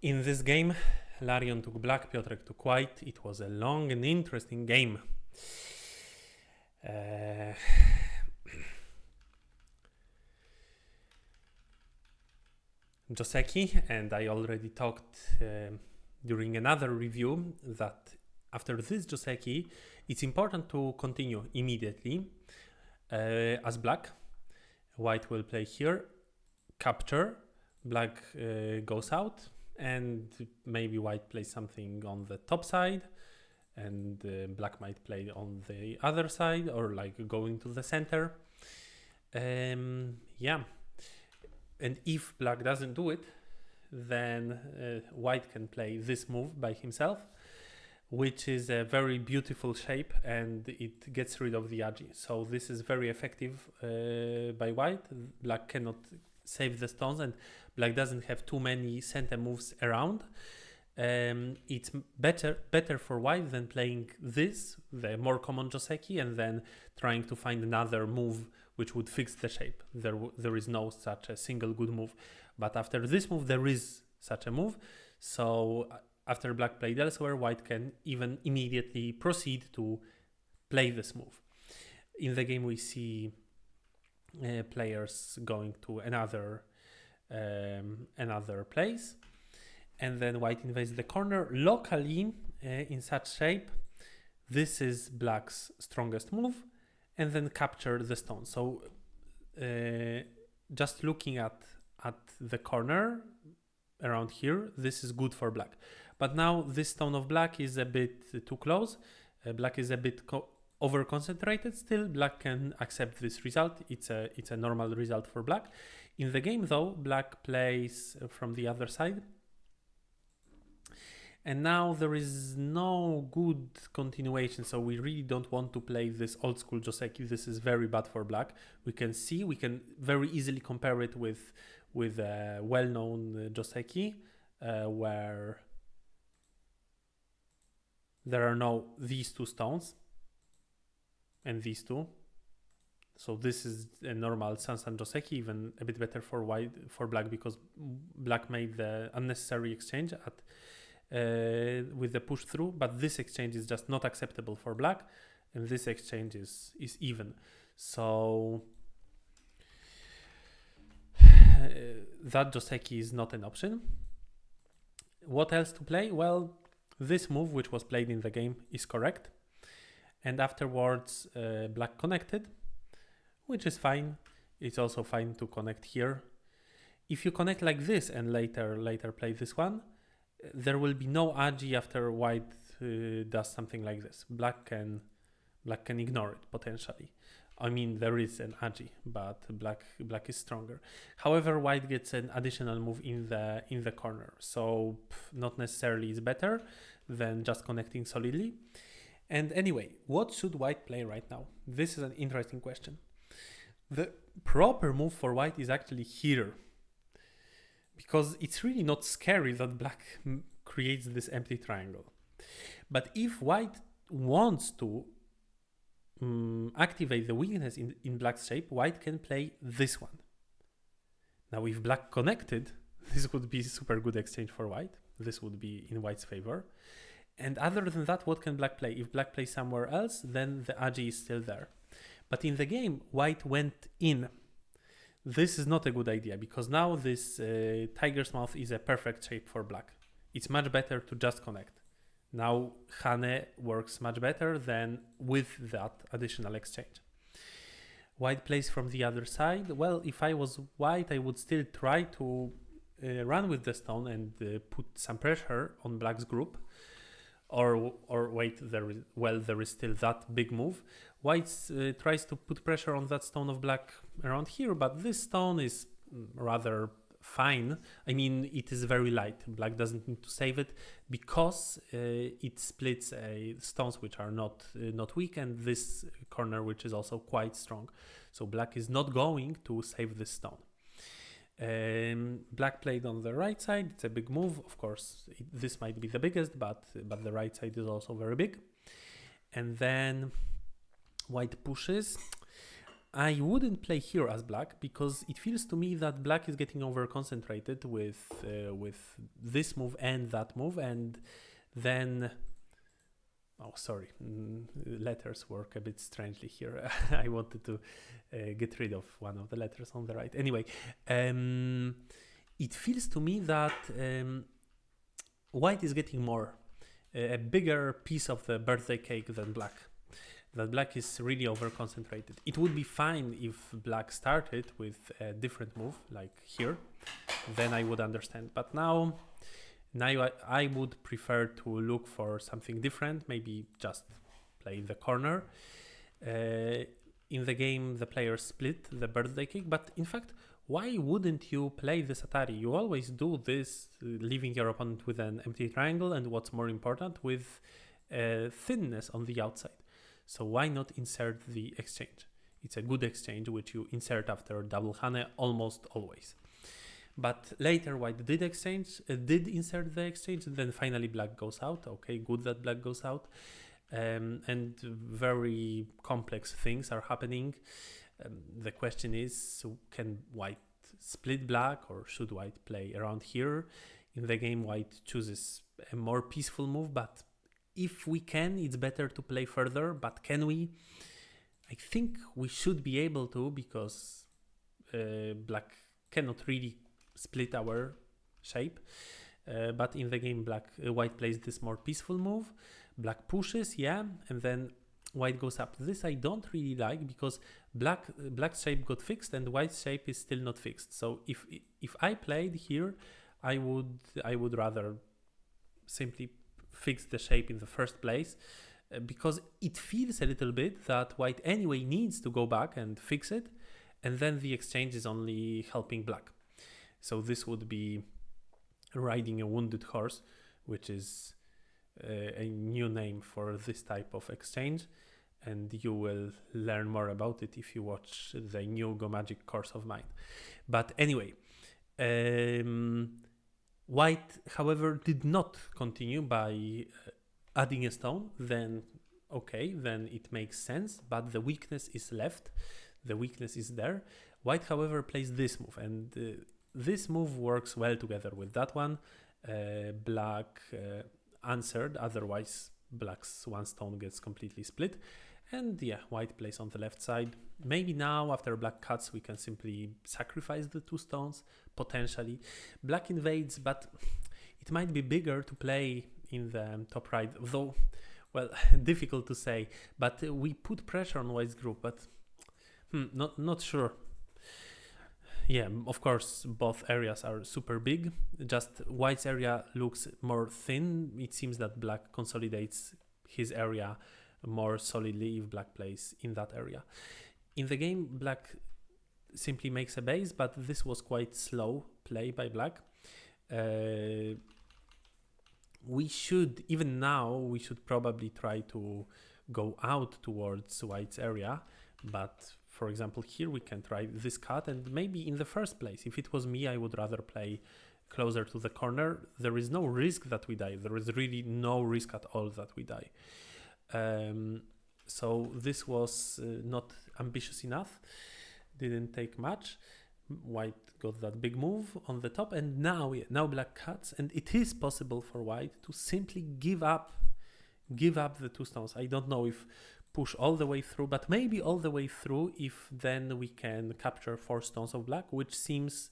In this game, Larion took black, Piotrek took white. It was a long and interesting game. Joseki, and I already talked during another review that after this Joseki, it's important to continue immediately as black. White will play here, capture, black goes out, and maybe white plays something on the top side, and black might play on the other side, or like going to the center. Yeah. And if black doesn't do it, then white can play this move by himself, which is a very beautiful shape, and it gets rid of the agi. So this is very effective by white. Black cannot save the stones, and black doesn't have too many center moves around. It's better for white than playing this, the more common Joseki, and then trying to find another move which would fix the shape. There is no such a single good move. But after this move, there is such a move. So after black played elsewhere, white can even immediately proceed to play this move. In the game, we see players going to another place. And then white invades the corner locally in such shape. This is black's strongest move, and then capture the stone. So just looking at the corner around here, this is good for black. But now this stone of black is a bit too close. Black is a bit over concentrated. Still, black can accept this result. It's a normal result for black. In the game though, black plays from the other side. And now there is no good continuation, so we really don't want to play this old school Joseki. This is very bad for black. We can very easily compare it with a well-known Joseki, where there are these two stones and these two. So this is a normal Sansan Joseki, even a bit better for black, because black made the unnecessary exchange with the push through, but this exchange is just not acceptable for black, and this exchange is even. So that Joseki is not an option. What else to play? Well, this move, which was played in the game, is correct, and afterwards black connected, which is fine. It's also fine to connect here. If you connect like this and later play this one, there will be no agi after white does something like this. Black can ignore it potentially. I mean, there is an agi, but black is stronger. However, white gets an additional move in the corner, so not necessarily is better than just connecting solidly. And anyway, what should white play right now? This is an interesting question. The proper move for white is actually here, because it's really not scary that black creates this empty triangle. But if white wants to activate the weakness in black's shape, white can play this one. Now, if black connected, this would be super good exchange for white. This would be in white's favor. And other than that, what can black play? If black plays somewhere else, then the agi is still there. But in the game, white went in. This is not a good idea, because now this tiger's mouth is a perfect shape for black. It's much better to just connect. Now Hane works much better than with that additional exchange. White plays from the other side. Well, if I was white, I would still try to run with the stone and put some pressure on black's group. Or wait, there is still that big move. White tries to put pressure on that stone of black around here, but this stone is rather fine. I mean, it is very light. Black doesn't need to save it, because it splits stones which are not weak, and this corner which is also quite strong. So black is not going to save this stone. Black played on the right side. It's a big move, of course. This might be the biggest, but the right side is also very big. And then white pushes. I wouldn't play here as black because it feels to me that black is getting over concentrated with this move and that move, and then oh sorry, letters work a bit strangely here. I wanted to get rid of one of the letters on the right. Anyway, it feels to me that white is getting more a bigger piece of the birthday cake than black. That black is really over concentrated. It would be fine if black started with a different move like here, then I would understand. But now I would prefer to look for something different, maybe just play in the corner. In the game, the players split the birthday cake, but in fact, why wouldn't you play this Atari? You always do this, leaving your opponent with an empty triangle, and what's more important, with thinness on the outside. So why not insert the exchange? It's a good exchange which you insert after double hane almost always. But later white did insert the exchange, and then finally black goes out. Okay, good that black goes out. And very complex things are happening. The question is, can white split black, or should white play around here? In the game, white chooses a more peaceful move, but if we can, it's better to play further. But can we? I think we should be able to, because black cannot really split our shape. But in the game, white plays this more peaceful move. Black pushes, yeah, and then white goes up. This I don't really like, because black's shape got fixed and white's shape is still not fixed. So if I played here, I would rather simply fix the shape in the first place, because it feels a little bit that white anyway needs to go back and fix it, and then the exchange is only helping black. So this would be riding a wounded horse, which is a new name for this type of exchange, and you will learn more about it if you watch the new Go Magic course of mine. But anyway, white, however, did not continue by adding a stone. Then okay, then it makes sense, but the weakness is left. The weakness is there. White, however, plays this move, and this move works well together with that one. Black answered, otherwise black's one stone gets completely split. And yeah, white plays on the left side. Maybe now, after black cuts, we can simply sacrifice the two stones, potentially. Black invades, but it might be bigger to play in the top right, though, well, difficult to say. But we put pressure on white's group, but not sure. Yeah, of course, both areas are super big. Just white's area looks more thin. It seems that black consolidates his area more solidly if black plays in that area. In the game, black simply makes a base, but this was quite slow play by black. We should probably try to go out towards white's area, but for example, here we can try this cut, and maybe in the first place, if it was me, I would rather play closer to the corner. There is no risk that we die. There is really no risk at all that we die. So this was not ambitious enough. Didn't take much. White got that big move on the top, and now black cuts, and it is possible for white to simply give up the two stones. I don't know if push all the way through, but maybe all the way through, if then we can capture 4 stones of black, which seems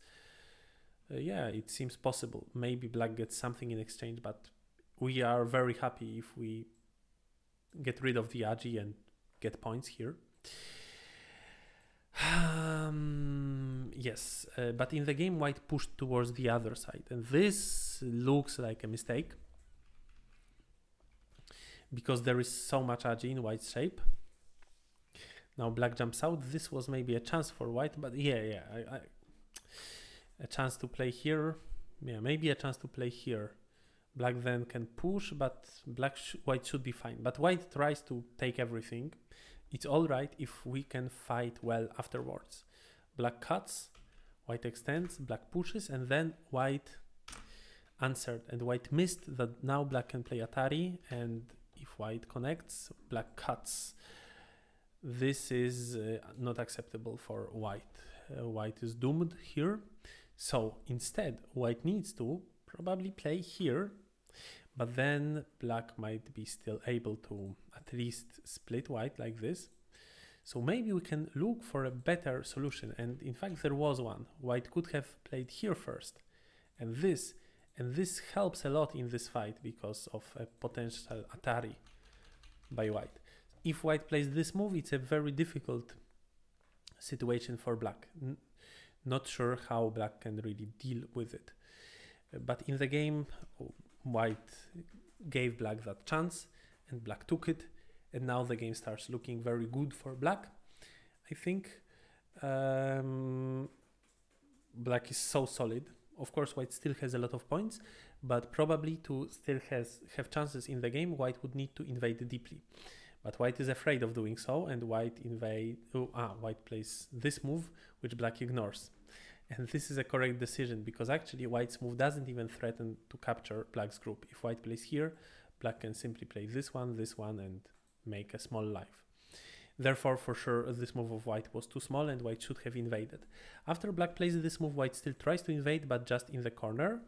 it seems possible. Maybe black gets something in exchange, but we are very happy if we get rid of the agi and get points here. Yes, but in the game, white pushed towards the other side, and this looks like a mistake, because there is so much agi in white's shape. Now black jumps out. This was maybe a chance for white, but a chance to play here. Yeah, maybe a chance to play here. Black then can push, but white should be fine. But white tries to take everything. It's all right if we can fight well afterwards. Black cuts, white extends, black pushes, and then white answered, and white missed that. Now black can play Atari, and if white connects, black cuts. this is not acceptable for white. White is doomed here. So instead, white needs to probably play here, but then black might be still able to at least split white like this. So maybe we can look for a better solution. And in fact, there was one. White could have played here first. And this helps a lot in this fight because of a potential Atari by white. If white plays this move, it's a very difficult situation for black. Not sure how black can really deal with it. But in the game, white gave black that chance and black took it. And now the game starts looking very good for black. I think black is so solid. Of course, white still has a lot of points, but probably to still have chances in the game, white would need to invade deeply. But white is afraid of doing so, and white plays this move, which black ignores. And this is a correct decision, because actually white's move doesn't even threaten to capture black's group. If white plays here, black can simply play this one, and make a small life. Therefore, for sure, this move of white was too small and white should have invaded. After black plays this move, white still tries to invade, but just in the corner.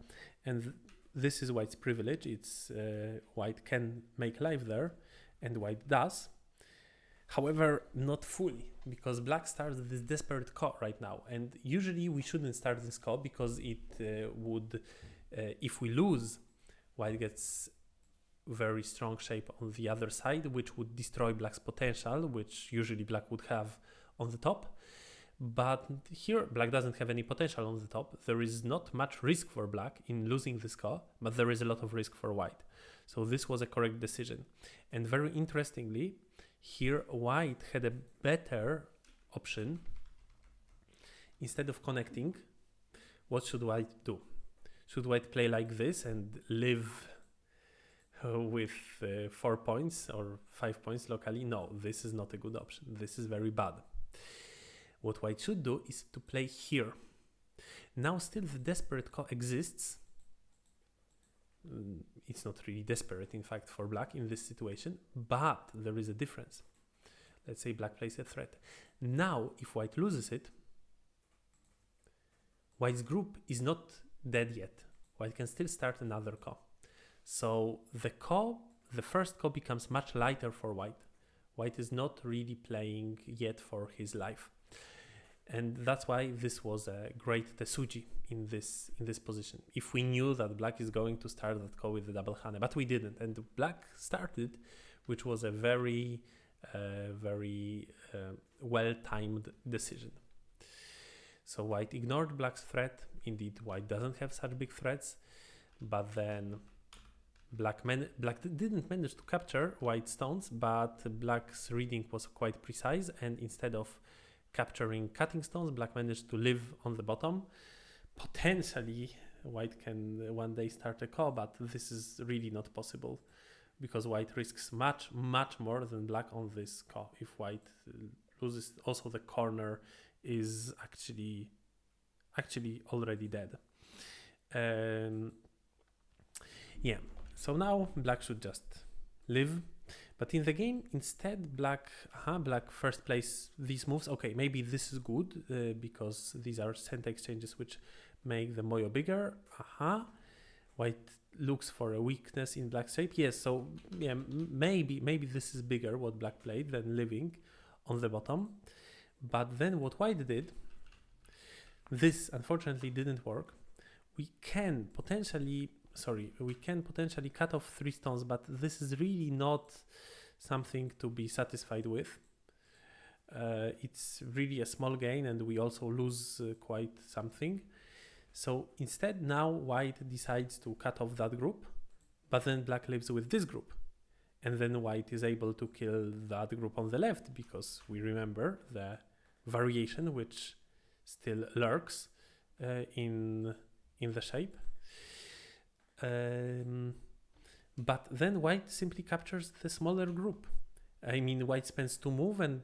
And this is white's privilege. It's white can make life there, and white does. However, not fully, because black starts this desperate call right now. And usually we shouldn't start this call because it would, if we lose, white gets very strong shape on the other side, which would destroy black's potential, which usually black would have on the top. But here black doesn't have any potential on the top. There is not much risk for black in losing this call, but there is a lot of risk for white. So this was a correct decision. And very interestingly, here white had a better option. Instead of connecting, what should white do? Should white play like this and live with 4 points or 5 points locally? No, this is not a good option. This is very bad. What white should do is to play here. Now still the desperate call exists. It's not really desperate, in fact, for black in this situation, but there is a difference. Let's say black plays a threat. Now, if white loses it, white's group is not dead yet. White can still start another call. So the first call becomes much lighter for white. White is not really playing yet for his life. And that's why this was a great Tesuji in this position. If we knew that black is going to start that call with the double hane, but we didn't. And black started, which was a very well-timed decision. So white ignored black's threat. Indeed, white doesn't have such big threats, but then black didn't manage to capture white's stones, but black's reading was quite precise, and instead of capturing cutting stones, black managed to live on the bottom. Potentially, white can one day start a call, but this is really not possible because white risks much more than black on this call. If white loses, also the corner is actually already dead. Yeah, so now black should just live. But in the game, instead, black first plays these moves. Okay, maybe this is good because these are center exchanges which make the moyo bigger. White looks for a weakness in black's shape. Yes, so yeah, maybe this is bigger what black played than living on the bottom. But then what white did, this unfortunately didn't work. We can potentially cut off 3 stones, but this is really not something to be satisfied with. It's really a small gain, and we also lose quite something. So instead, now white decides to cut off that group, but then black lives with this group. And then white is able to kill that group on the left, because we remember the variation which still lurks in the shape. But then white simply captures the smaller group. I mean, white spends 2 moves and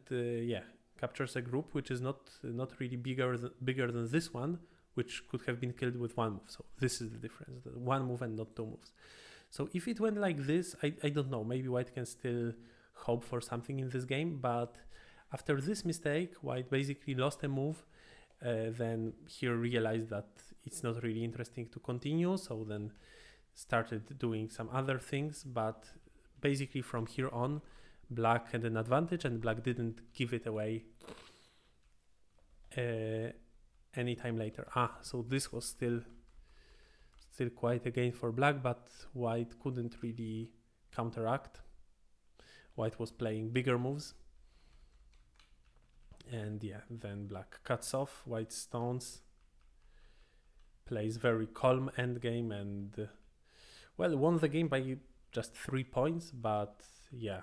captures a group which is not really bigger than this one, which could have been killed with 1 move. So this is the difference: 1 move and not 2 moves. So if it went like this, I don't know. Maybe white can still hope for something in this game, but After this mistake, white basically lost a move. Then he realized that it's not really interesting to continue, so then started doing some other things. But basically from here on, black had an advantage, and black didn't give it away anytime later. So this was still quite a gain for black, but white couldn't really counteract. White was playing bigger moves. And yeah, then black cuts off white stones, plays very calm endgame, and well, won the game by just 3 points, but yeah,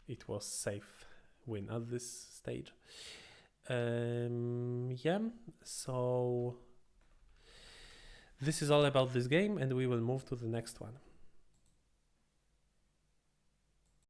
it was safe win at this stage. Yeah, so this is all about this game, and we will move to the next one.